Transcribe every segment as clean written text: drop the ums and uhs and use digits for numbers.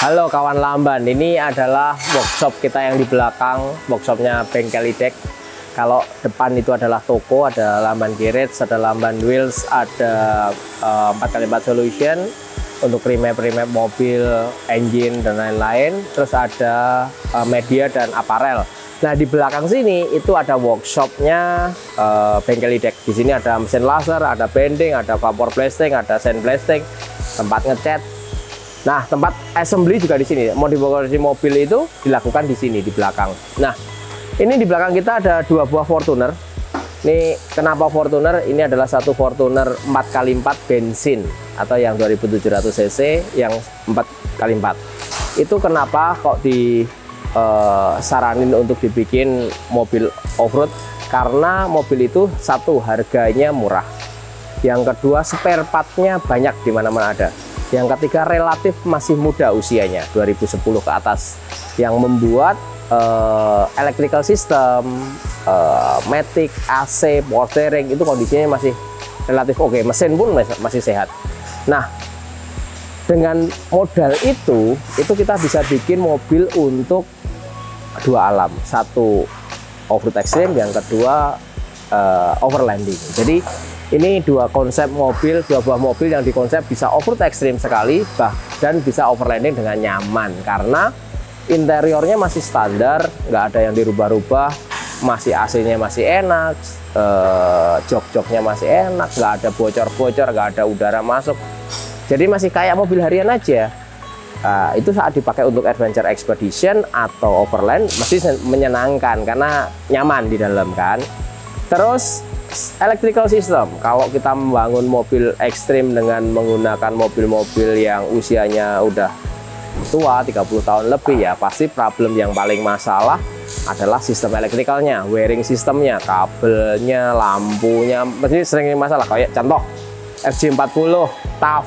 Halo kawan lamban, ini adalah workshop kita yang di belakang, workshopnya bengkel IDEC. Kalau depan itu adalah toko, ada lamban garage, ada lamban wheels, ada 4x4 solution untuk remap mobil, engine dan lain-lain. Terus ada media dan aparel. Nah di belakang sini itu ada workshopnya bengkel IDEC. Di sini ada mesin laser, ada bending, ada vapor blasting, ada sandblasting, tempat ngecat. Nah, tempat assembly juga di sini. Modifikasi mobil itu dilakukan di sini di belakang. Nah, ini di belakang kita ada dua buah Fortuner. Ini kenapa Fortuner? Ini adalah satu Fortuner 4x4 bensin atau yang 2700 cc, yang 4x4. Itu kenapa kok disaranin untuk dibikin mobil off-road? Karena mobil itu satu, harganya murah. Yang kedua, spare part-nya banyak di mana-mana ada. Yang ketiga, relatif masih muda usianya, 2010 ke atas, yang membuat electrical system, matic, AC, power steering itu kondisinya masih relatif oke. Mesin pun masih sehat. Nah, dengan modal itu kita bisa bikin mobil untuk dua alam. Satu off-road extreme, yang kedua overlanding. Jadi ini dua konsep mobil, dua buah mobil yang dikonsep bisa off-road ekstrim sekali, dan bisa overlanding dengan nyaman. Karena interiornya masih standar, nggak ada yang dirubah-rubah, masih AC-nya masih enak, jok-joknya masih enak, nggak ada bocor-bocor, nggak ada udara masuk. Jadi masih kayak mobil harian aja. Itu saat dipakai untuk adventure expedition atau overland, masih menyenangkan karena nyaman di dalam kan. Terus electrical system, kalau kita membangun mobil ekstrim dengan menggunakan mobil-mobil yang usianya udah tua 30 tahun lebih, ya pasti problem yang paling masalah adalah sistem elektrikalnya, wiring sistemnya, kabelnya, lampunya, pasti sering masalah. Kayak contoh FJ40, TAF,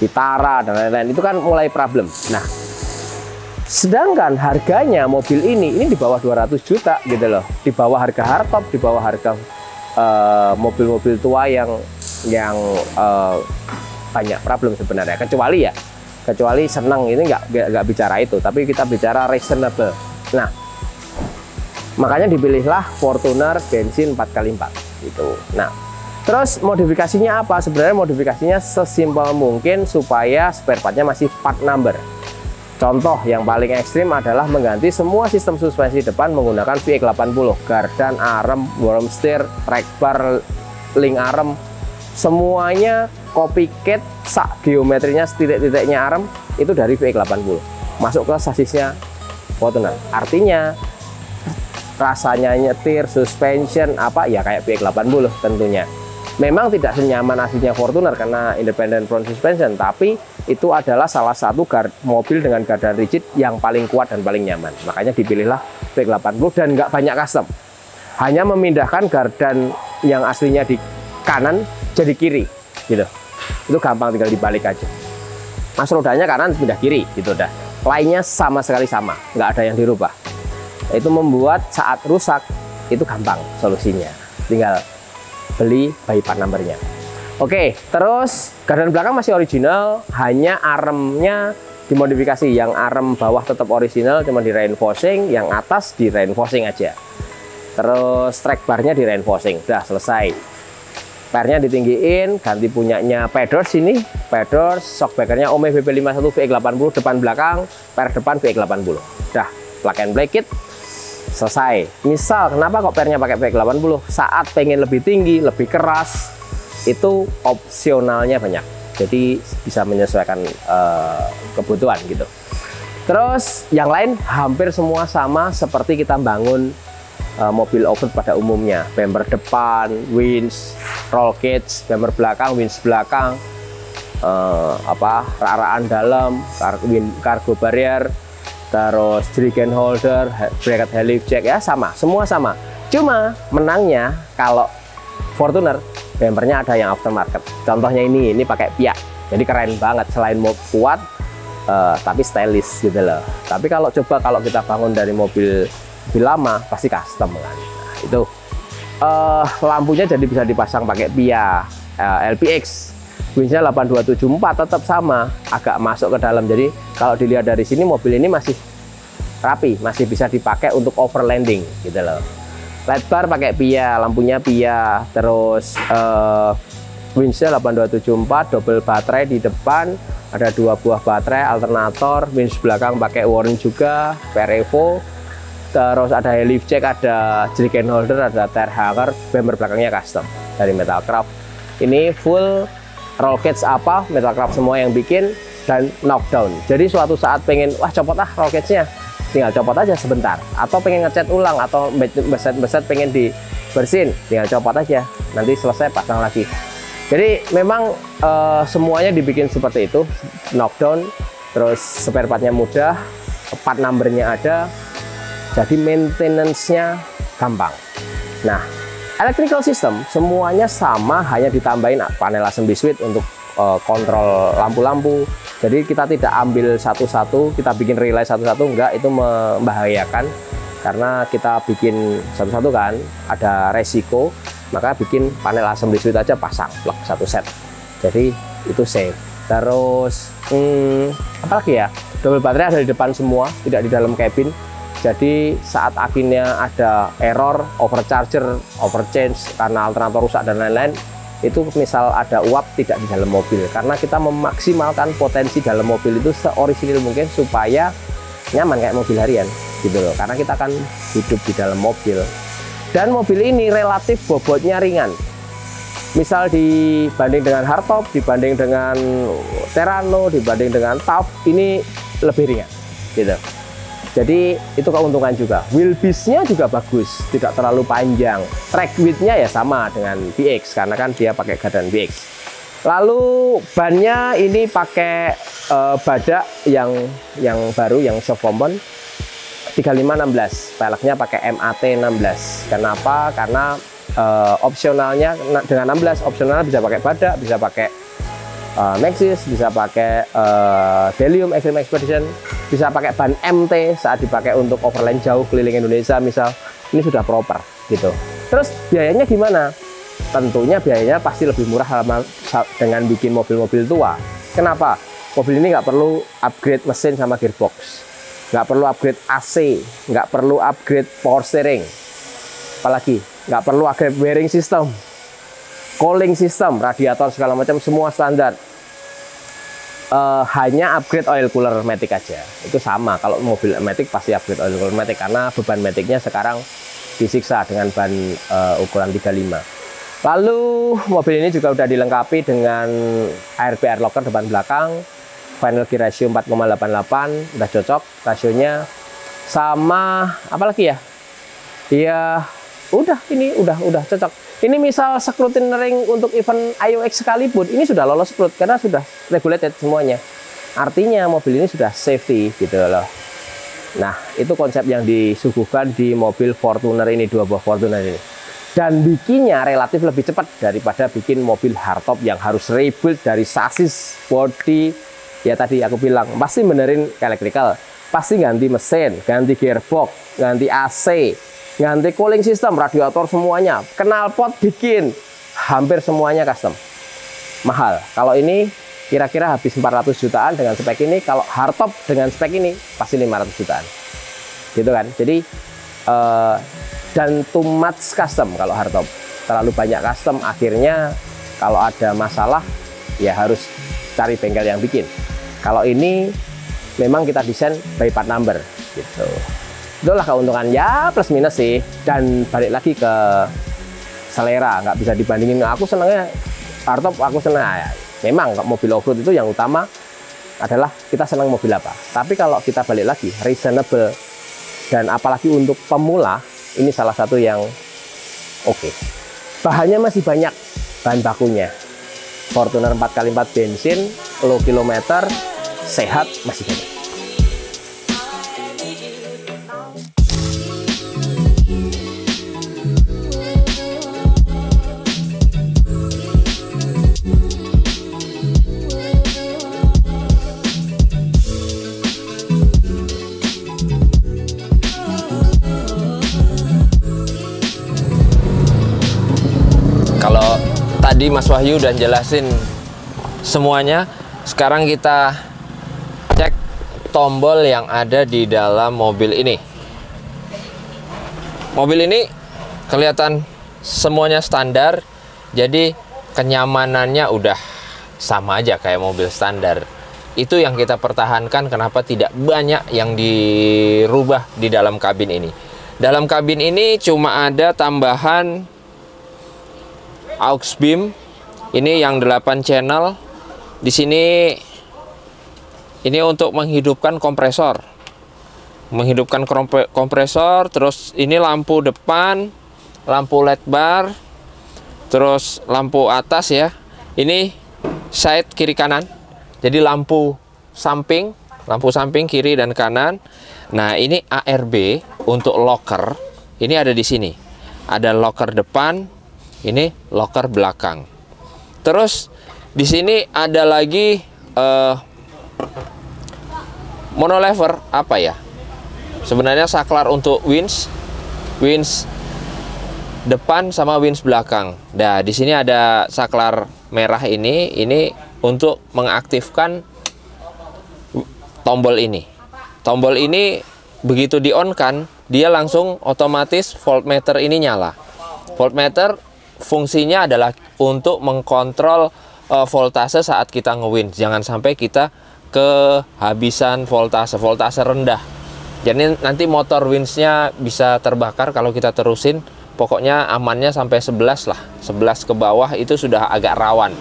Vitara dan lain-lain, itu kan mulai problem. Nah, sedangkan harganya mobil ini di bawah 200 juta gitu loh, di bawah harga hardtop, di bawah harga mobil-mobil tua yang banyak problem sebenarnya. Kecuali senang, ini nggak bicara itu, tapi kita bicara reasonable. Nah, makanya dipilihlah Fortuner bensin 4x4 gitu. Nah, terus modifikasinya apa? Sebenarnya modifikasinya sesimpel mungkin supaya spare partnya masih part number. Contoh yang paling ekstrim adalah mengganti semua sistem suspensi depan menggunakan VX80, gardan, arem, worm steer, track bar, link arem, semuanya copycat, sak geometrinya, titik-titiknya arem itu dari VX80 masuk ke sasisnya Fortuner. Artinya rasanya nyetir, suspension apa ya kayak VX80 tentunya. Memang tidak senyaman aslinya Fortuner karena independent front suspension, tapi itu adalah salah satu mobil dengan gardan rigid yang paling kuat dan paling nyaman. Makanya dipilihlah VX80 dan nggak banyak custom. Hanya memindahkan gardan yang aslinya di kanan jadi kiri, gitu. Itu gampang, tinggal dibalik aja. Mas rodanya kanan pindah kiri, gitu dah. Lainnya sama sekali sama, nggak ada yang dirubah. Itu membuat saat rusak itu gampang solusinya. Tinggal beli by part numbernya. Oke, terus gardan belakang masih original, hanya aremnya dimodifikasi. Yang arem bawah tetap original, cuma di reinforcing, yang atas di reinforcing aja. Terus track barnya di reinforcing, udah selesai. Pernya ditinggiin, ganti punyanya Pedors ini, Pedors, shockbreakernya Ome VP51 VX80 depan belakang, per depan VX80. Udah, plug and play kit. Selesai. Misal kenapa kok pernya pakai VX80? Saat pengen lebih tinggi, lebih keras, itu opsionalnya banyak. Jadi bisa menyesuaikan kebutuhan gitu. Terus yang lain hampir semua sama seperti kita bangun mobil off-road pada umumnya. Bumper depan, winch, roll cage, bumper belakang, winch belakang, rak-rakan dalam, cargo barrier, terus jerigen holder, bracket helix jack, ya sama, semua sama. Cuma menangnya kalau Fortuner bumpernya ada yang aftermarket. Contohnya ini pakai piak, jadi keren banget. Selain mau kuat, tapi stylish gitu loh. Tapi kalau kita bangun dari mobil lama pasti custom kan. Nah, itu lampunya jadi bisa dipasang pakai piak LPX. winchnya 8274 tetap sama, agak masuk ke dalam. Jadi kalau dilihat dari sini mobil ini masih rapi, masih bisa dipakai untuk overlanding gitu loh. Light bar pakai PIA, lampunya PIA, terus winchnya 8274, double baterai di depan, ada 2 buah baterai, alternator, winch belakang pakai Warn juga, Perevo, terus ada helix check, ada jerrycan holder, ada tire hanger, bumper belakangnya custom dari Metalcraft. Ini full roll cage Metalcraft semua yang bikin, dan knockdown. Jadi suatu saat pengen, wah copot roll cage-nya, tinggal copot aja sebentar. Atau pengen ngecat ulang, atau beset-beset pengen dibersihin, tinggal copot aja, nanti selesai pasang lagi. Jadi memang semuanya dibikin seperti itu, knockdown, terus spare partnya mudah, part numbernya ada, jadi maintenance-nya gampang. Nah, electrical system semuanya sama, hanya ditambahin panel assembly switch untuk kontrol lampu-lampu. Jadi kita tidak ambil satu-satu, kita bikin relay satu-satu, enggak, itu membahayakan. Karena kita bikin satu-satu kan, ada resiko, maka bikin panel assembly switch aja pasang, plug satu set. Jadi itu safe. Terus, apalagi ya, double baterai ada di depan semua, tidak di dalam cabin. Jadi saat akhirnya ada error, overcharger, overchange karena alternator rusak dan lain-lain, itu misal ada uap tidak di dalam mobil, karena kita memaksimalkan potensi dalam mobil itu seorisinil mungkin supaya nyaman kayak mobil harian gitu loh, karena kita akan hidup di dalam mobil. Dan mobil ini relatif bobotnya ringan, misal dibanding dengan hardtop, dibanding dengan Terrano, dibanding dengan TAF, ini lebih ringan gitu. Jadi itu keuntungan juga. Wheelbase-nya juga bagus, tidak terlalu panjang. Track width-nya ya sama dengan BX, karena kan dia pakai gardan BX. Lalu bannya ini pakai badak yang baru, yang shock compound 3516. Peleknya pakai MAT 16. Kenapa? Karena opsionalnya dengan 16, opsionalnya bisa pakai badak, bisa pakai Maxxis, bisa pakai Delium Extreme Expedition, bisa pakai ban MT saat dipakai untuk overland jauh keliling Indonesia misal. Ini sudah proper gitu. Terus biayanya gimana? Tentunya biayanya pasti lebih murah dengan bikin mobil-mobil tua. Kenapa? Mobil ini nggak perlu upgrade mesin sama gearbox, nggak perlu upgrade AC, nggak perlu upgrade power steering, apalagi nggak perlu upgrade wiring system, cooling system, radiator segala macam, semua standar. Hanya upgrade oil cooler matic aja. Itu sama, kalau mobil matic pasti upgrade oil cooler matic, karena beban maticnya sekarang disiksa dengan ban ukuran 35. Lalu mobil ini juga udah dilengkapi dengan ARB air locker depan belakang, final gear ratio 4,88, udah cocok rasionya. Sama apalagi ya? Ya udah, ini udah cocok. Ini misal scrutiny ring untuk event IOX sekalipun, ini sudah lolos scrut karena sudah regulated semuanya. Artinya mobil ini sudah safety gitu loh. Nah, itu konsep yang disuguhkan di mobil Fortuner ini, 2 buah Fortuner ini. Dan bikinnya relatif lebih cepat daripada bikin mobil hardtop yang harus rebuild dari sasis, body. Ya tadi aku bilang, pasti benerin electrical, pasti ganti mesin, ganti gearbox, ganti AC, ganti cooling system, radiator semuanya, knalpot bikin, hampir semuanya custom. Mahal. Kalau ini kira-kira habis 400 jutaan dengan spek ini. Kalau hardtop dengan spek ini pasti 500 jutaan. Gitu kan. Jadi dan too much custom kalau hardtop. Terlalu banyak custom, akhirnya kalau ada masalah ya harus cari bengkel yang bikin. Kalau ini memang kita desain by part number gitu. Itulah keuntungan, ya plus minus sih. Dan balik lagi ke selera, nggak bisa dibandingin. Aku senangnya hardtop, aku senang ya, memang mobil off-road itu yang utama adalah kita senang mobil apa. Tapi kalau kita balik lagi reasonable, dan apalagi untuk pemula, ini salah satu yang oke. Bahannya masih banyak, bahan bakunya. Fortuner 4x4 bensin, low kilometer, sehat, masih banyak. Tadi Mas Wahyu udah jelasin semuanya. Sekarang kita cek tombol yang ada di dalam mobil ini. Mobil ini kelihatan semuanya standar, jadi kenyamanannya udah sama aja kayak mobil standar. Itu yang kita pertahankan, kenapa tidak banyak yang dirubah di dalam kabin ini. Dalam kabin ini cuma ada tambahan aux beam. Ini yang 8 channel. Di sini ini untuk menghidupkan kompresor. Menghidupkan kompresor, terus ini lampu depan, lampu LED bar, terus lampu atas ya. Ini side kiri kanan. Jadi lampu samping kiri dan kanan. Nah, ini ARB untuk locker. Ini ada di sini. Ada locker depan, ini locker belakang. Terus di sini ada lagi monolever apa ya? Sebenarnya saklar untuk winch depan sama winch belakang. Nah, di sini ada saklar merah ini untuk mengaktifkan tombol ini. Tombol ini begitu di-on-kan, dia langsung otomatis voltmeter ini nyala. Voltmeter fungsinya adalah untuk mengkontrol voltase saat kita nge-winch. Jangan sampai kita kehabisan voltase rendah. Jadi nanti motor winchnya bisa terbakar kalau kita terusin. Pokoknya amannya sampai 11 lah. 11 ke bawah itu sudah agak rawan.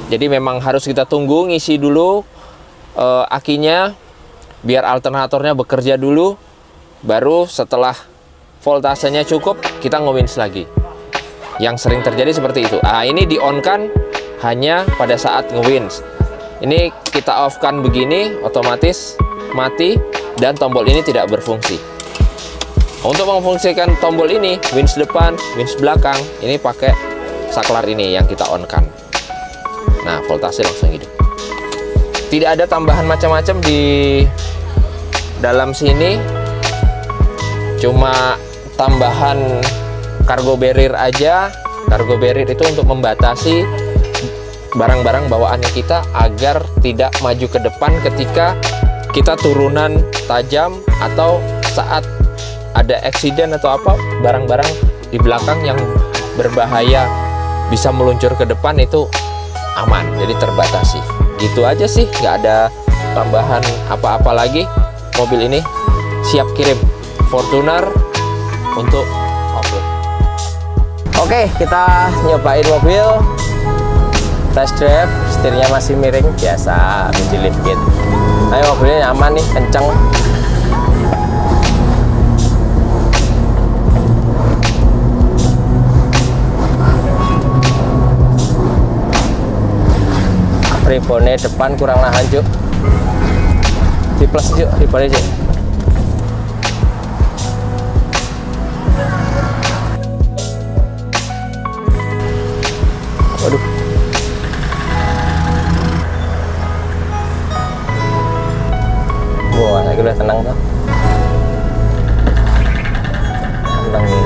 Jadi memang harus kita tunggu ngisi dulu akinya biar alternatornya bekerja dulu, baru setelah voltasenya cukup kita nge-winch lagi. Yang sering terjadi seperti itu. Ini di-on-kan hanya pada saat nge-winch. Ini kita off-kan begini, otomatis mati dan tombol ini tidak berfungsi. Untuk memfungsikan tombol ini, winch depan, winch belakang, ini pakai saklar ini yang kita on-kan. Nah, voltase langsung hidup. Tidak ada tambahan macam-macam di dalam sini. Cuma tambahan cargo barrier aja. Cargo barrier itu untuk membatasi barang-barang bawaannya kita agar tidak maju ke depan ketika kita turunan tajam atau saat ada accident atau apa, barang-barang di belakang yang berbahaya bisa meluncur ke depan itu aman, jadi terbatasi. Gitu aja sih, nggak ada tambahan apa-apa lagi. Mobil ini siap kirim Fortuner untuk off-road. Oke, kita nyobain mobil test drive. Setirnya masih miring, biasa menjilid gitu. Tapi mobilnya nyaman nih, kenceng. Ribonnya depan kurang nahan Juk, di plus Juk, ribonnya Juk. Waduh, wah, saya udah tenang tuh, tenang nih.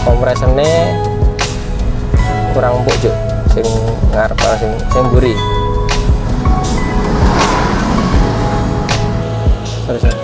Kompresennya kurang empuk Juk, sing ngarep sing buri. Terus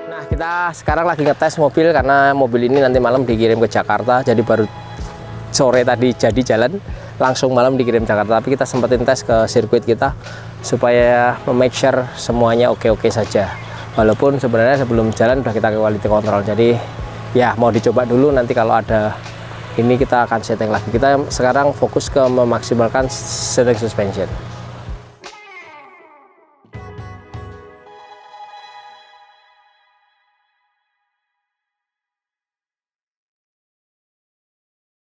Nah, kita sekarang lagi ngetes mobil karena mobil ini nanti malam dikirim ke Jakarta. Jadi baru sore tadi jadi jalan, langsung malam dikirim Jakarta. Tapi kita sempetin tes ke sirkuit kita supaya make sure semuanya oke-oke saja. Walaupun sebenarnya sebelum jalan udah kita ke quality control. Jadi ya mau dicoba dulu, nanti kalau ada ini kita akan setting lagi. Kita sekarang fokus ke memaksimalkan setting suspension.